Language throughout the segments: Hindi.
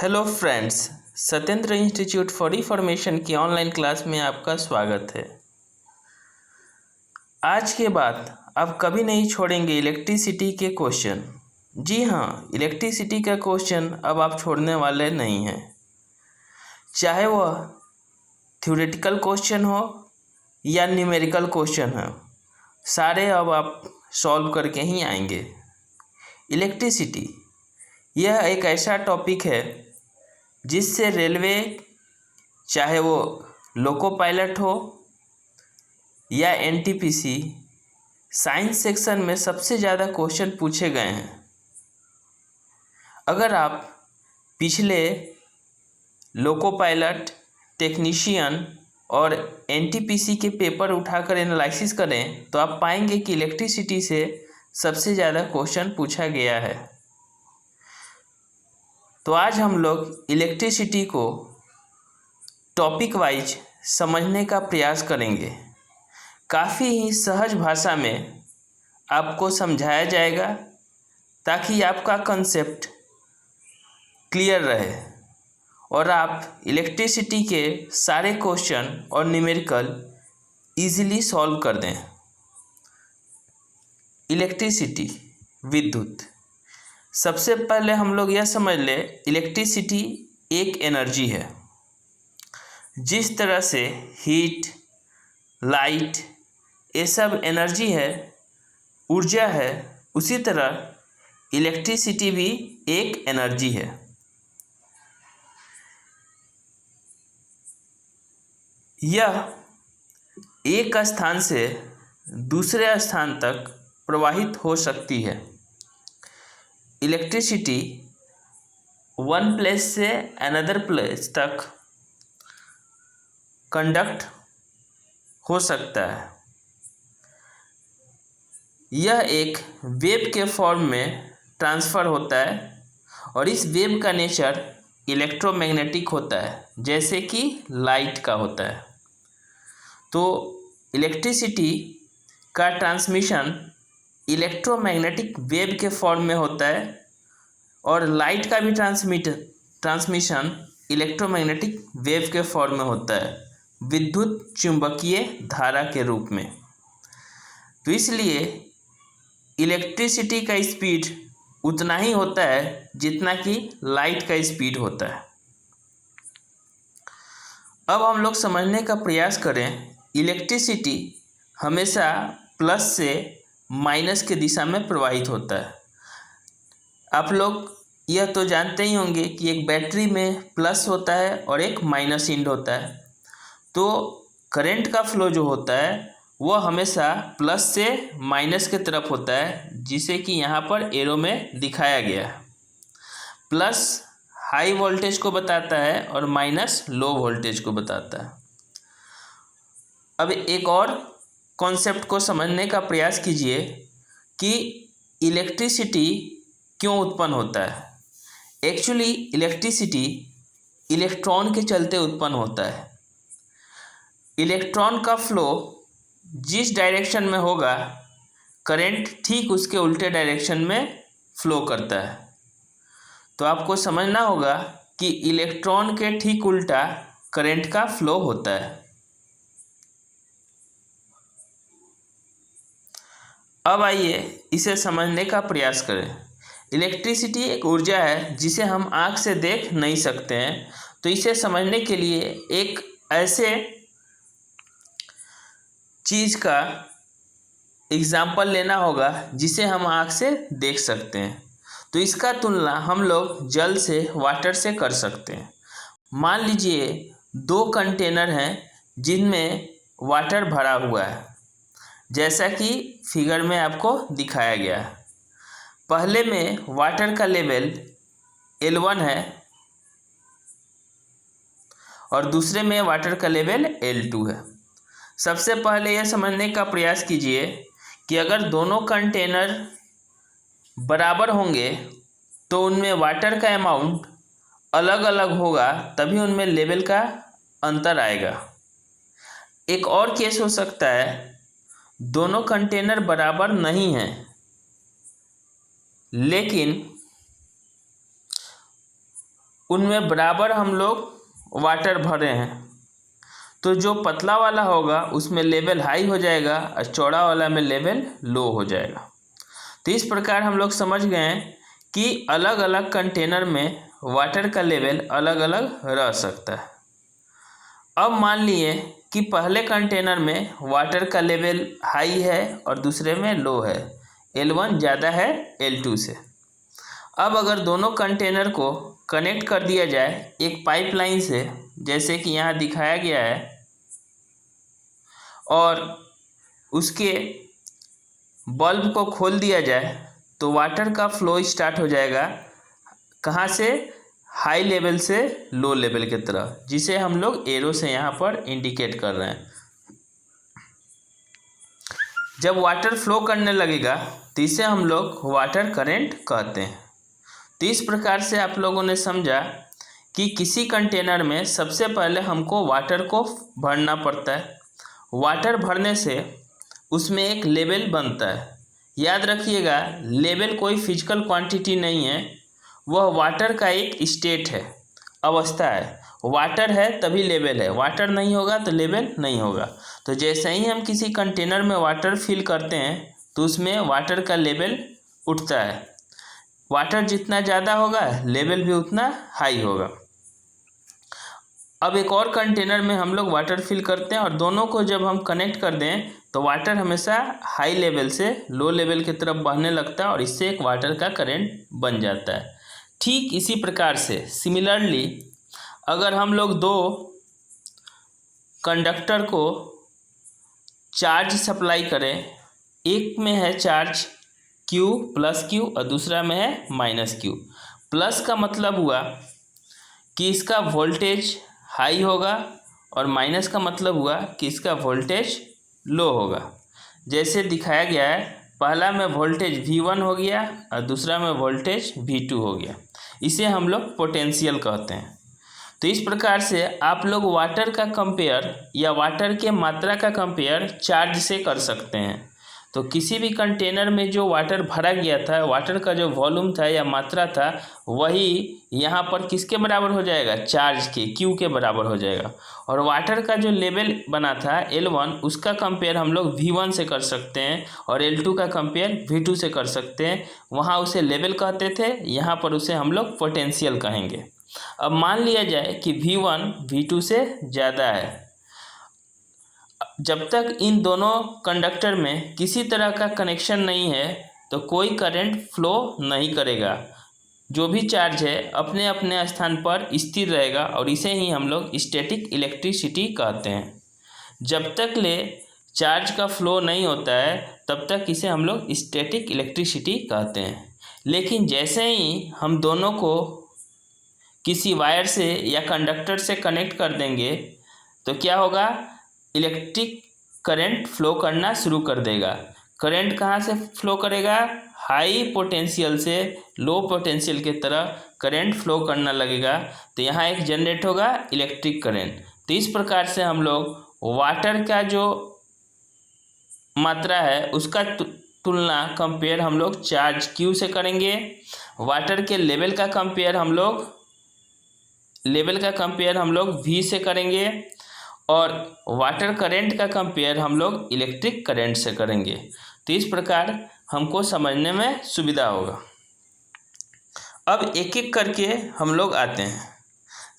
Hello friends, Satyendra institute for information की ऑनलाइन क्लास में आपका स्वागत है। आज के बाद आप कभी नहीं छोड़ेंगे इलेक्ट्रिसिटी के क्वेश्चन। जी हाँ, इलेक्ट्रिसिटी का क्वेश्चन अब आप छोड़ने वाले नहीं हैं। चाहे वह थ्योरेटिकल क्वेश्चन हो या न्यूमेरिकल क्वेश्चन हो, सारे अब आप सॉल्व करके ही आएंगे। इलेक्ट्रिसिटी यह एक ऐसा टॉपिक है जिससे रेलवे, चाहे वो लोको पायलट हो या एनटीपीसी, साइंस सेक्शन में सबसे ज़्यादा क्वेश्चन पूछे गए हैं। अगर आप पिछले लोको पायलट, टेक्नीशियन और एनटीपीसी के पेपर उठाकर एनालिसिस करें तो आप पाएंगे कि इलेक्ट्रिसिटी से सबसे ज़्यादा क्वेश्चन पूछा गया है। तो आज हम लोग इलेक्ट्रिसिटी को टॉपिक वाइज समझने का प्रयास करेंगे। काफ़ी ही सहज भाषा में आपको समझाया जाएगा ताकि आपका कंसेप्ट क्लियर रहे और आप इलेक्ट्रिसिटी के सारे क्वेश्चन और न्यूमेरिकल इजीली सॉल्व कर दें। इलेक्ट्रिसिटी, विद्युत। सबसे पहले हम लोग यह समझ ले, इलेक्ट्रिसिटी एक एनर्जी है। जिस तरह से हीट, लाइट ये सब एनर्जी है, ऊर्जा है, उसी तरह इलेक्ट्रिसिटी भी एक एनर्जी है। यह एक स्थान से दूसरे स्थान तक प्रवाहित हो सकती है। इलेक्ट्रिसिटी वन प्लेस से अनदर प्लेस तक कंडक्ट हो सकता है। यह एक वेव के फॉर्म में ट्रांसफ़र होता है और इस वेव का नेचर इलेक्ट्रोमैग्नेटिक होता है, जैसे कि लाइट का होता है। तो इलेक्ट्रिसिटी का ट्रांसमिशन इलेक्ट्रोमैग्नेटिक वेव के फॉर्म में होता है और लाइट का भी ट्रांसमिशन इलेक्ट्रोमैग्नेटिक वेव के फॉर्म में होता है, विद्युत चुंबकीय धारा के रूप में। तो इसलिए इलेक्ट्रिसिटी का स्पीड उतना ही होता है जितना कि लाइट का स्पीड होता है। अब हम लोग समझने का प्रयास करें, इलेक्ट्रिसिटी हमेशा प्लस से माइनस के दिशा में प्रवाहित होता है। आप लोग यह तो जानते ही होंगे कि एक बैटरी में प्लस होता है और एक माइनस एंड होता है। तो करंट का फ्लो जो होता है वह हमेशा प्लस से माइनस के तरफ होता है, जिसे कि यहाँ पर एरो में दिखाया गया है। प्लस हाई वोल्टेज को बताता है और माइनस लो वोल्टेज को बताता है। अब एक और कॉन्सेप्ट को समझने का प्रयास कीजिए कि इलेक्ट्रिसिटी क्यों उत्पन्न होता है। एक्चुअली इलेक्ट्रिसिटी इलेक्ट्रॉन के चलते उत्पन्न होता है। इलेक्ट्रॉन का फ्लो जिस डायरेक्शन में होगा, करंट ठीक उसके उल्टे डायरेक्शन में फ्लो करता है। तो आपको समझना होगा कि इलेक्ट्रॉन के ठीक उल्टा करंट का फ्लो होता है। अब आइए इसे समझने का प्रयास करें। इलेक्ट्रिसिटी एक ऊर्जा है जिसे हम आँख से देख नहीं सकते हैं। तो इसे समझने के लिए एक ऐसे चीज़ का एग्जाम्पल लेना होगा जिसे हम आँख से देख सकते हैं। तो इसका तुलना हम लोग जल से, वाटर से कर सकते हैं। मान लीजिए दो कंटेनर हैं जिनमें वाटर भरा हुआ है, जैसा कि फिगर में आपको दिखाया गया है। पहले में वाटर का लेवल L1 है और दूसरे में वाटर का लेवल L2 है। सबसे पहले यह समझने का प्रयास कीजिए कि अगर दोनों कंटेनर बराबर होंगे तो उनमें वाटर का अमाउंट अलग अलग होगा, तभी उनमें लेवल का अंतर आएगा। एक और केस हो सकता है, दोनों कंटेनर बराबर नहीं हैं लेकिन उनमें बराबर हम लोग वाटर भरे हैं, तो जो पतला वाला होगा उसमें लेवल हाई हो जाएगा और चौड़ा वाला में लेवल लो हो जाएगा। तो इस प्रकार हम लोग समझ गए हैं कि अलग अलग कंटेनर में वाटर का लेवल अलग अलग रह सकता है। अब मान लिए कि पहले कंटेनर में वाटर का लेवल हाई है और दूसरे में लो है, L1 ज़्यादा है L2 से। अब अगर दोनों कंटेनर को कनेक्ट कर दिया जाए एक पाइपलाइन से, जैसे कि यहाँ दिखाया गया है, और उसके बल्ब को खोल दिया जाए, तो वाटर का फ्लो स्टार्ट हो जाएगा। कहाँ से? हाई लेवल से लो लेवल की तरफ, जिसे हम लोग एरो से यहाँ पर इंडिकेट कर रहे हैं। जब वाटर फ्लो करने लगेगा तो इसे हम लोग वाटर करंट कहते हैं। तो इस प्रकार से आप लोगों ने समझा कि किसी कंटेनर में सबसे पहले हमको वाटर को भरना पड़ता है। वाटर भरने से उसमें एक लेवल बनता है। याद रखिएगा, लेवल कोई फिजिकल क्वांटिटी नहीं है, वह वाटर का एक स्टेट है, अवस्था है। वाटर है तभी लेवल है, वाटर नहीं होगा तो लेवल नहीं होगा। तो जैसे ही हम किसी कंटेनर में वाटर फिल करते हैं तो उसमें वाटर का लेवल उठता है। वाटर जितना ज़्यादा होगा लेवल भी उतना हाई होगा। अब एक और कंटेनर में हम लोग वाटर फिल करते हैं और दोनों को जब हम कनेक्ट कर दें तो वाटर हमेशा हाई लेवल से लो लेवल की तरफ बहने लगता है और इससे एक वाटर का करंट बन जाता है। ठीक इसी प्रकार से सिमिलरली अगर हम लोग दो कंडक्टर को चार्ज सप्लाई करें, एक में है चार्ज Q प्लस Q और दूसरा में है माइनस Q। प्लस का मतलब हुआ कि इसका वोल्टेज हाई होगा और माइनस का मतलब हुआ कि इसका वोल्टेज लो होगा। जैसे दिखाया गया है, पहला में वोल्टेज V1 हो गया और दूसरा में वोल्टेज V2 हो गया। इसे हम लोग पोटेंशियल कहते हैं। तो इस प्रकार से आप लोग वाटर का कंपेयर या वाटर के मात्रा का कंपेयर चार्ज से कर सकते हैं। तो किसी भी कंटेनर में जो वाटर भरा गया था, वाटर का जो वॉल्यूम था या मात्रा था, वही यहाँ पर किसके बराबर हो जाएगा? चार्ज के, Q के बराबर हो जाएगा। और वाटर का जो लेवल बना था L1, उसका कंपेयर हम लोग V1 से कर सकते हैं और L2 का कंपेयर V2 से कर सकते हैं। वहाँ उसे लेवल कहते थे, यहाँ पर उसे हम लोग पोटेंशियल कहेंगे। अब मान लिया जाए कि V1 V2 से ज़्यादा है। जब तक इन दोनों कंडक्टर में किसी तरह का कनेक्शन नहीं है तो कोई करंट फ्लो नहीं करेगा। जो भी चार्ज है अपने अपने स्थान पर स्थिर रहेगा और इसे ही हम लोग स्टैटिक इलेक्ट्रिसिटी कहते हैं। जब तक ले चार्ज का फ्लो नहीं होता है तब तक इसे हम लोग स्टैटिक इलेक्ट्रिसिटी कहते हैं। लेकिन जैसे ही हम दोनों को किसी वायर से या कंडक्टर से कनेक्ट कर देंगे तो क्या होगा? इलेक्ट्रिक करंट फ्लो करना शुरू कर देगा। करंट कहाँ से फ्लो करेगा? हाई पोटेंशियल से लो पोटेंशियल की तरह करंट फ्लो करना लगेगा। तो यहाँ एक जनरेट होगा इलेक्ट्रिक करंट। तो इस प्रकार से हम लोग वाटर का जो मात्रा है उसका तुलना कंपेयर हम लोग चार्ज Q से करेंगे। वाटर के लेवल का कंपेयर हम लोग V से करेंगे और वाटर करंट का कंपेयर हम लोग इलेक्ट्रिक करंट से करेंगे। तो इस प्रकार हमको समझने में सुविधा होगा। अब एक एक करके हम लोग आते हैं।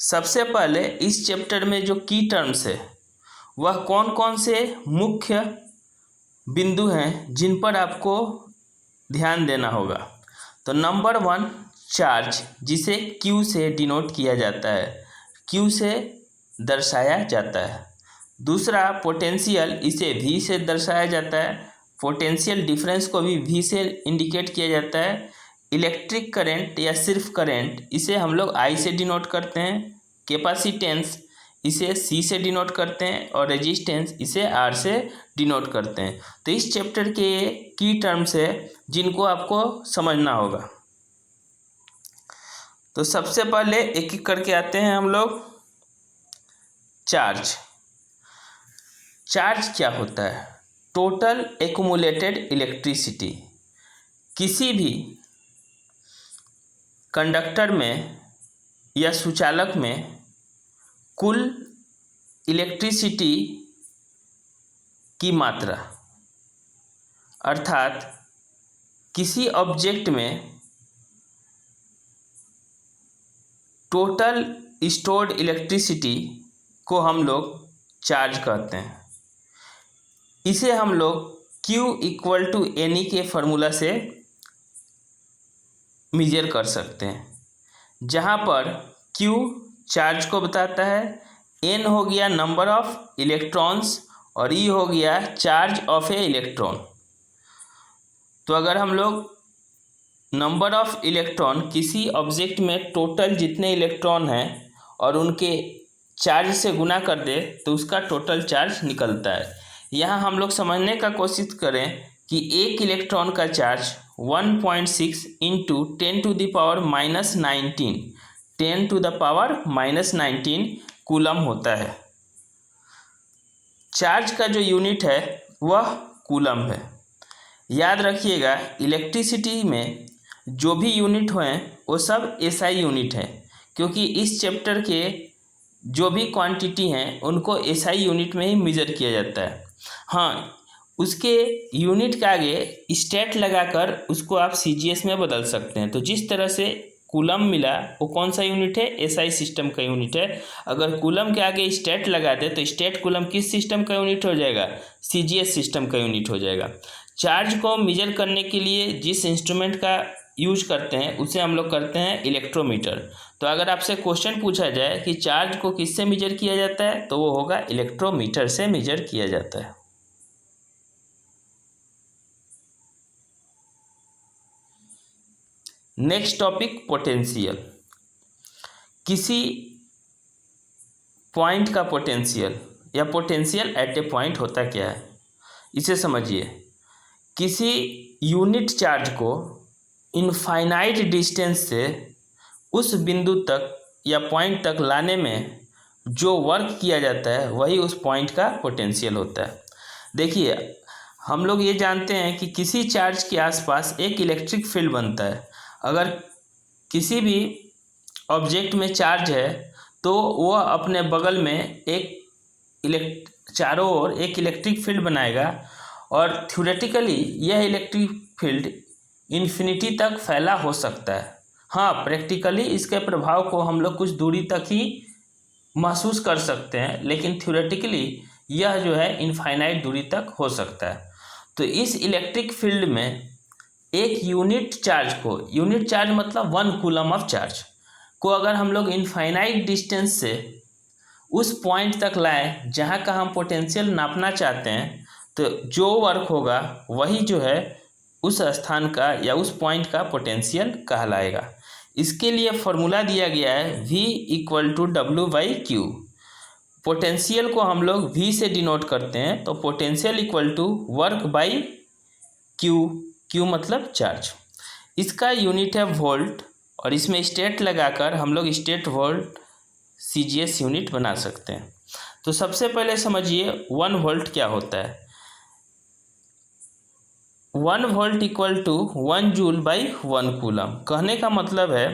सबसे पहले इस चैप्टर में जो की टर्म्स है वह कौन कौन से मुख्य बिंदु हैं जिन पर आपको ध्यान देना होगा। तो नंबर 1 चार्ज, जिसे Q से डिनोट किया जाता है, Q से दर्शाया जाता है। दूसरा पोटेंशियल, इसे V से दर्शाया जाता है। पोटेंशियल डिफरेंस को भी V से इंडिकेट किया जाता है। इलेक्ट्रिक करंट या सिर्फ करंट, इसे हम लोग I से डिनोट करते हैं। कैपेसिटेंस, इसे C से डिनोट करते हैं और रेजिस्टेंस, इसे R से डिनोट करते हैं। तो इस चैप्टर के की टर्म्स है जिनको आपको समझना होगा। तो सबसे पहले एक एक करके आते हैं हम लोग। चार्ज क्या होता है? Total accumulated electricity. किसी भी कंडक्टर में या सुचालक में कुल इलेक्ट्रिसिटी की मात्रा, अर्थात किसी ऑब्जेक्ट में टोटल स्टोर्ड इलेक्ट्रिसिटी को हम लोग चार्ज कहते हैं। इसे हम लोग Q = NE के फॉर्मूला से मेजर कर सकते हैं, जहाँ पर Q चार्ज को बताता है, N हो गया नंबर ऑफ इलेक्ट्रॉन्स और E हो गया चार्ज ऑफ ए इलेक्ट्रॉन। तो अगर हम लोग नंबर ऑफ इलेक्ट्रॉन किसी ऑब्जेक्ट में टोटल जितने इलेक्ट्रॉन हैं और उनके चार्ज से गुना कर दे तो उसका टोटल चार्ज निकलता है। यहाँ हम लोग समझने का कोशिश करें कि एक इलेक्ट्रॉन का चार्ज 1.6 × 10⁻19 कूलम होता है। चार्ज का जो यूनिट है वह कूलम है। याद रखिएगा, इलेक्ट्रिसिटी में जो भी यूनिट हैं वो सब SI यूनिट है, क्योंकि इस चैप्टर के जो भी क्वांटिटी हैं उनको SI यूनिट में ही मेजर किया जाता है। हाँ, उसके यूनिट के आगे स्टेट लगाकर उसको आप CGS में बदल सकते हैं। तो जिस तरह से कूलम मिला वो कौन सा यूनिट है? SI सिस्टम का यूनिट है। अगर कूलम के आगे स्टेट लगा दे तो स्टेट कूलम किस सिस्टम का यूनिट हो जाएगा? CGS सिस्टम का यूनिट हो जाएगा। चार्ज को मेजर करने के लिए जिस इंस्ट्रूमेंट का यूज करते हैं उसे हम लोग करते हैं इलेक्ट्रोमीटर। तो अगर आपसे क्वेश्चन पूछा जाए कि चार्ज को किससे मेजर किया जाता है तो वो होगा इलेक्ट्रोमीटर से मेजर किया जाता है। Next topic, potential. किसी पॉइंट का पोटेंशियल या पोटेंशियल एट ए पॉइंट होता क्या है, इसे समझिए। किसी यूनिट चार्ज को इनफाइनाइट डिस्टेंस से उस बिंदु तक या पॉइंट तक लाने में जो वर्क किया जाता है वही उस पॉइंट का पोटेंशियल होता है। देखिए, हम लोग ये जानते हैं कि किसी चार्ज के आसपास एक इलेक्ट्रिक फील्ड बनता है। अगर किसी भी ऑब्जेक्ट में चार्ज है तो वह अपने बगल में चारों ओर एक इलेक्ट्रिक फील्ड बनाएगा और थ्योरेटिकली यह इलेक्ट्रिक फील्ड इन्फिनिटी तक फैला हो सकता है। हाँ, प्रैक्टिकली इसके प्रभाव को हम लोग कुछ दूरी तक ही महसूस कर सकते हैं, लेकिन थ्योरेटिकली यह जो है इनफाइनाइट दूरी तक हो सकता है। तो इस इलेक्ट्रिक फील्ड में एक यूनिट चार्ज मतलब 1 कूलम ऑफ चार्ज को अगर हम लोग इनफाइनाइट डिस्टेंस से उस पॉइंट तक लाएं जहां का हम पोटेंशियल नापना चाहते हैं, तो जो वर्क होगा वही जो है उस स्थान का या उस पॉइंट का पोटेंशियल कहलाएगा। इसके लिए फॉर्मूला दिया गया है V = W/Q। पोटेंशियल को हम लोग V से डिनोट करते हैं, तो पोटेंशियल = वर्क बाई Q मतलब चार्ज। इसका यूनिट है वोल्ट और इसमें स्टेट लगाकर हम लोग स्टेट वोल्ट CGS यूनिट बना सकते हैं। तो सबसे पहले समझिए 1 वोल्ट क्या होता है। 1 वोल्ट = 1 जूल/1 कूलम। कहने का मतलब है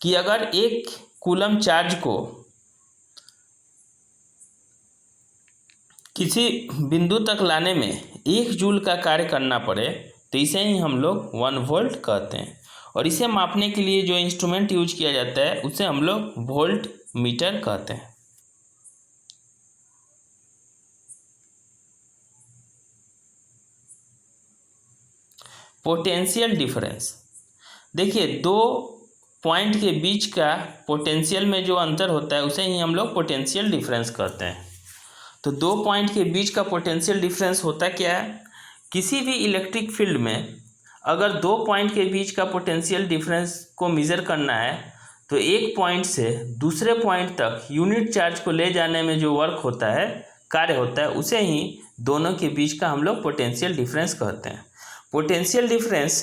कि अगर 1 कूलम चार्ज को किसी बिंदु तक लाने में 1 जूल का कार्य करना पड़े तो इसे ही हम लोग 1 वोल्ट कहते हैं। और इसे मापने के लिए जो इंस्ट्रूमेंट यूज किया जाता है उसे हम लोग वोल्ट मीटर कहते हैं। Potential difference. देखिए, 2 पॉइंट के बीच का पोटेंशियल में जो अंतर होता है उसे ही हम लोग पोटेंशियल डिफरेंस कहते हैं। तो 2 पॉइंट के बीच का पोटेंशियल डिफरेंस होता क्या है? किसी भी इलेक्ट्रिक फील्ड में अगर 2 पॉइंट के बीच का पोटेंशियल डिफरेंस को मेज़र करना है तो एक पॉइंट से दूसरे पॉइंट तक यूनिट चार्ज को ले जाने में जो वर्क होता है, कार्य होता है, उसे ही दोनों के बीच का हम लोग पोटेंशियल डिफरेंस कहते हैं। पोटेंशियल डिफरेंस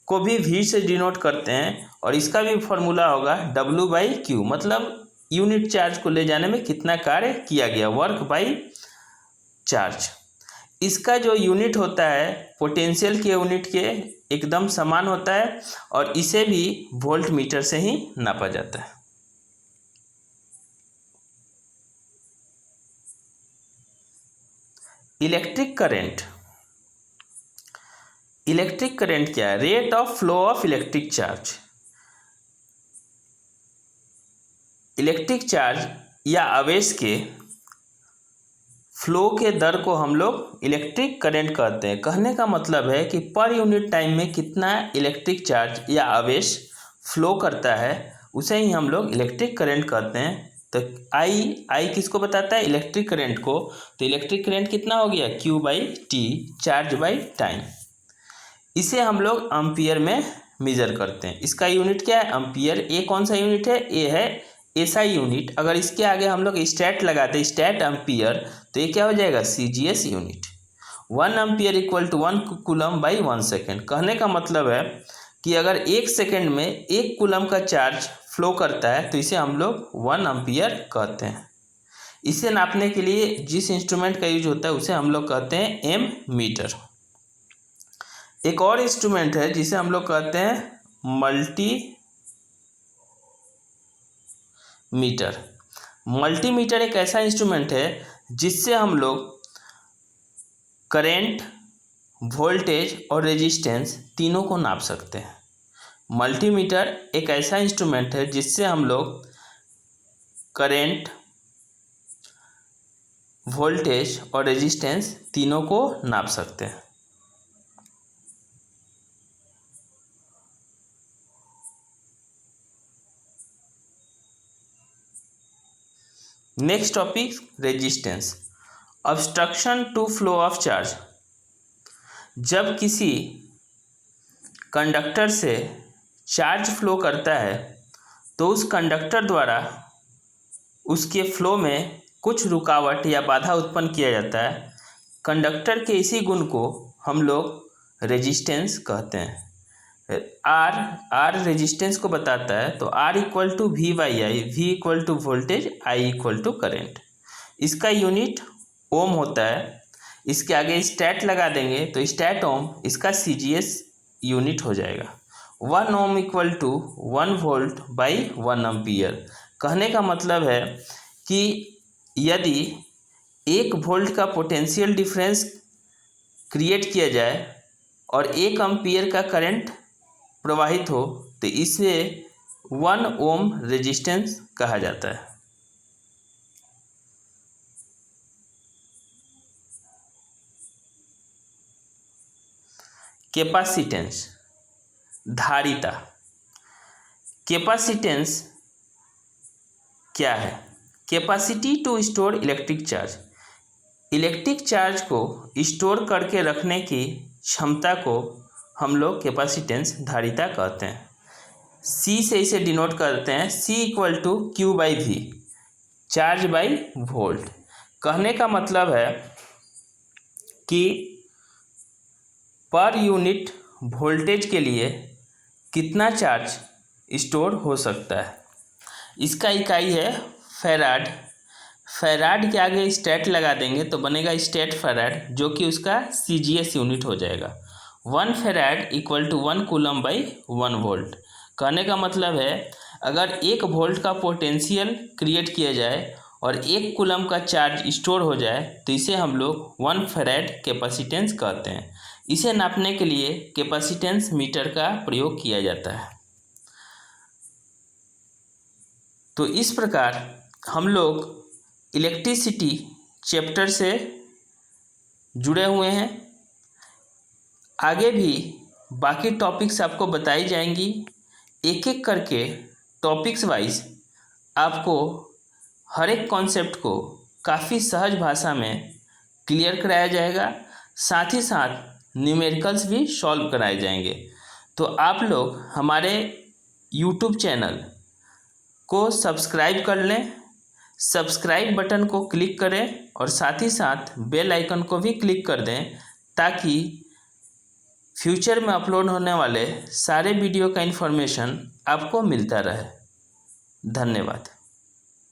को भी V से डिनोट करते हैं और इसका भी फॉर्मूला होगा W/Q, मतलब यूनिट चार्ज को ले जाने में कितना कार्य किया गया, वर्क बाई चार्ज। इसका जो यूनिट होता है पोटेंशियल के यूनिट के एकदम समान होता है और इसे भी वोल्ट मीटर से ही नापा जाता है। इलेक्ट्रिक करंट क्या है? Rate of flow of electric charge. Electric charge या आवेश के फ्लो के दर को हम लोग इलेक्ट्रिक करंट कहते हैं। कहने का मतलब है कि पर यूनिट टाइम में कितना इलेक्ट्रिक चार्ज या आवेश फ्लो करता है उसे ही हम लोग इलेक्ट्रिक करंट कहते हैं। तो आई किसको बताता है? इलेक्ट्रिक करंट को। तो इलेक्ट्रिक करंट कितना हो गया? Q/T, charge by time. इसे हम लोग एम्पियर में मेजर करते हैं। इसका यूनिट क्या है? एम्पियर। ए कौन सा यूनिट है? ए है एसआई यूनिट। अगर इसके आगे हम लोग स्टैट लगाते हैं, स्टैट एम्पियर, तो ये क्या हो जाएगा? CGS unit. 1 ampere equal to 1 coulomb by 1 second. कहने का मतलब है कि अगर 1 सेकेंड में 1 कूलम का चार्ज फ्लो करता है तो इसे हम लोग 1 एम्पियर कहते हैं। इसे नापने के लिए जिस इंस्ट्रूमेंट का यूज होता है उसे हम लोग कहते हैं एम मीटर। एक और इंस्ट्रूमेंट है जिसे हम लोग कहते हैं मल्टीमीटर एक ऐसा इंस्ट्रूमेंट है जिससे हम लोग करंट, वोल्टेज और रेजिस्टेंस तीनों को नाप सकते हैं। मल्टीमीटर एक ऐसा इंस्ट्रूमेंट है जिससे हम लोग करंट, वोल्टेज और रेजिस्टेंस तीनों को नाप सकते हैं। Next topic, resistance. Obstruction to flow of charge. जब किसी कंडक्टर से चार्ज फ्लो करता है तो उस कंडक्टर द्वारा उसके फ्लो में कुछ रुकावट या बाधा उत्पन्न किया जाता है। कंडक्टर के इसी गुण को हम लोग रेजिस्टेंस कहते हैं। आर रेजिस्टेंस को बताता है। तो R equal to V/I, V equal to voltage, I equal to current. इसका यूनिट ओम होता है। इसके आगे स्टैट लगा देंगे तो स्टैट ओम, इसका CGS यूनिट हो जाएगा। 1 ohm equal to 1 volt by 1 ampere. कहने का मतलब है कि यदि 1 वोल्ट का पोटेंशियल डिफरेंस क्रिएट किया जाए और 1 एम्पियर का करंट प्रवाहित हो तो इसे 1 ओम रेजिस्टेंस कहा जाता है। कैपेसिटेंस, धारिता। कैपेसिटेंस क्या है? Capacity to store electric charge. Electric charge को स्टोर करके रखने की क्षमता को हम लोग कैपेसिटेंस, धारिता कहते हैं। C से इसे डिनोट करते हैं। C equal to Q/V, charge by volt. कहने का मतलब है कि पर यूनिट वोल्टेज के लिए कितना चार्ज स्टोर हो सकता है। इसका इकाई है फैराड। फैराड के आगे स्टैट लगा देंगे तो बनेगा स्टैट फैराड, जो कि उसका CGS यूनिट हो जाएगा। 1 farad equal to 1 coulomb by 1 volt. कहने का मतलब है अगर 1 वोल्ट का पोटेंशियल क्रिएट किया जाए और 1 कूलम का चार्ज स्टोर हो जाए तो इसे हम लोग 1 फैराड कैपेसिटेंस कहते हैं। इसे नापने के लिए कैपेसिटेंस मीटर का प्रयोग किया जाता है। तो इस प्रकार हम लोग इलेक्ट्रिसिटी चैप्टर से जुड़े हुए हैं। आगे भी बाकी टॉपिक्स आपको बताई जाएंगी। एक एक करके टॉपिक्स वाइज आपको हर एक कॉन्सेप्ट को काफ़ी सहज भाषा में क्लियर कराया जाएगा। साथ ही साथ न्यूमेरिकल्स भी सॉल्व कराए जाएंगे। तो आप लोग हमारे यूट्यूब चैनल को सब्सक्राइब कर लें। सब्सक्राइब बटन को क्लिक करें और साथ ही साथ बेल आइकन को भी क्लिक कर दें ताकि फ्यूचर में अपलोड होने वाले सारे वीडियो का इन्फॉर्मेशन आपको मिलता रहे। धन्यवाद।